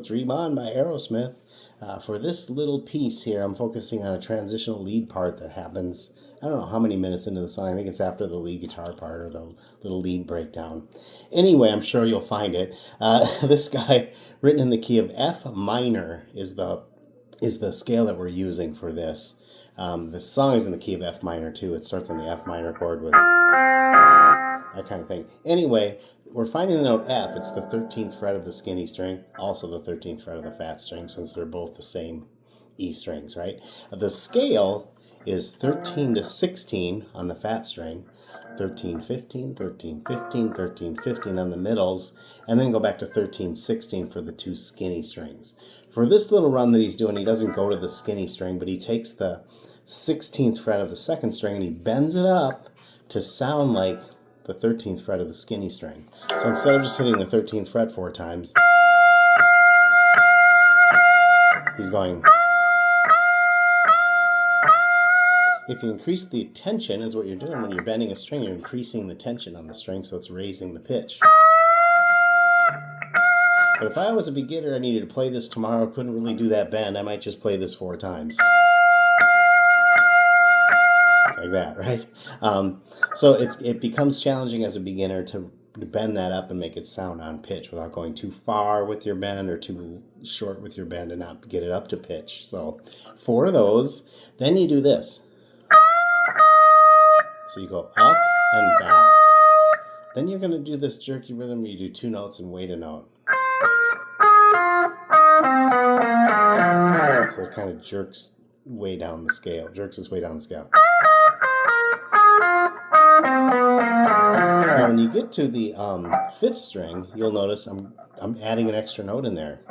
Dream On by Aerosmith. For this little piece here, I'm focusing on a transitional lead part that happens, I don't know how many minutes into the song. I think it's after the lead guitar part or the little lead breakdown. Anyway, I'm sure you'll find it. This guy, written in the key of F minor, is the scale that we're using for this. The song is in the key of F minor too. It starts on the F minor chord with that kind of thing. Anyway, we're finding the note F. It's the 13th fret of the skinny string, also the 13th fret of the fat string, since they're both the same E strings, right? The scale is 13 to 16 on the fat string, 13, 15, 13, 15, 13, 15 on the middles, and then go back to 13, 16 for the two skinny strings. For this little run that he's doing, he doesn't go to the skinny string, but he takes the 16th fret of the second string and he bends it up to sound like the 13th fret of the skinny string. So instead of just hitting the 13th fret 4 times, he's going. If you increase the tension, is what you're doing when you're bending a string, you're increasing the tension on the string, so it's raising the pitch. But if I was a beginner, I needed to play this tomorrow, couldn't really do that bend, I might just play this 4 times. Like that, right? So it becomes challenging as a beginner to bend that up and make it sound on pitch without going too far with your bend or too short with your bend and not get it up to pitch. So for those, then you do this. So you go up and back. Then you're going to do this jerky rhythm where you do 2 notes and wait a note. So it kind of jerks way down the scale, jerks its way down the scale. Now when you get to the 5th string, you'll notice I'm adding an extra note in there.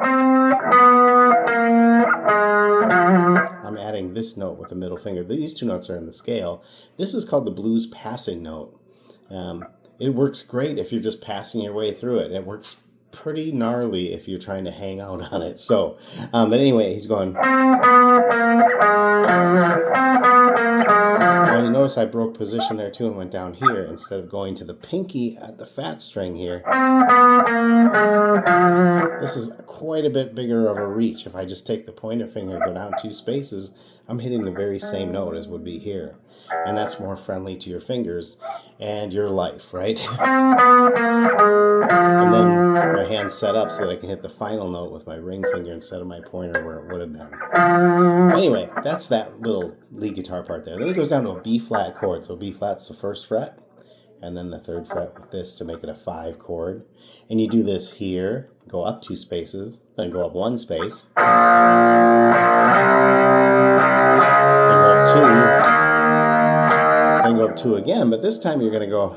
I'm adding this note with the middle finger. These 2 notes are in the scale. This is called the blues passing note. It works great if you're just passing your way through it. It works pretty gnarly if you're trying to hang out on it. So, but anyway, he's going. Now you notice I broke position there too and went down here instead of going to the pinky at the fat string here. This is quite a bit bigger of a reach. If I just take the pointer finger and go down 2 spaces, I'm hitting the very same note as would be here. And that's more friendly to your fingers and your life, right? And then my hand's set up so that I can hit the final note with my ring finger instead of my pointer where it would have been. Anyway, that's that little lead guitar part there. Then it goes down to a B flat chord. So B flat's the 1st fret, and then the 3rd fret with this to make it a 5 chord. And you do this here, go up 2 spaces, then go up 1 space, then go up 2, then go up 2 again, but this time you're going to go.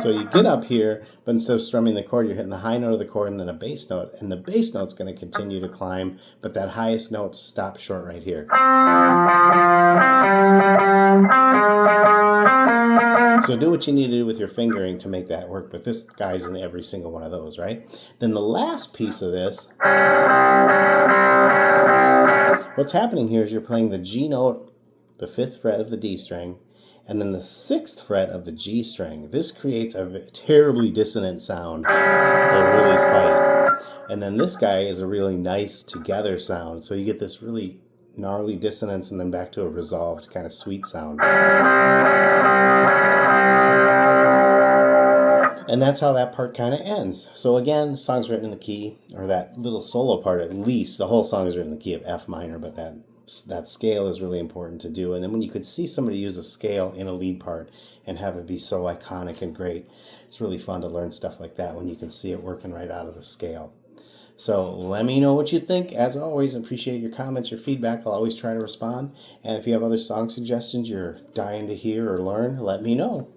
So you get up here, but instead of strumming the chord, you're hitting the high note of the chord and then a bass note. And the bass note's going to continue to climb, but that highest note stops short right here. So do what you need to do with your fingering to make that work, but this guy's in every single one of those, right? Then the last piece of this, what's happening here is you're playing the G note, the 5th fret of the D string, and then the 6th fret of the G string. This creates a terribly dissonant sound that really fight. And then this guy is a really nice together sound. So you get this really gnarly dissonance and then back to a resolved kind of sweet sound. And that's how that part kind of ends. So again, the song's written in the key, or that little solo part at least, the whole song is written in the key of F minor, but that scale is really important to do. And then when you could see somebody use a scale in a lead part and have it be so iconic and great, it's really fun to learn stuff like that when you can see it working right out of the scale. So let me know what you think. As always, appreciate your comments, your feedback. I'll always try to respond. And if you have other song suggestions you're dying to hear or learn, let me know.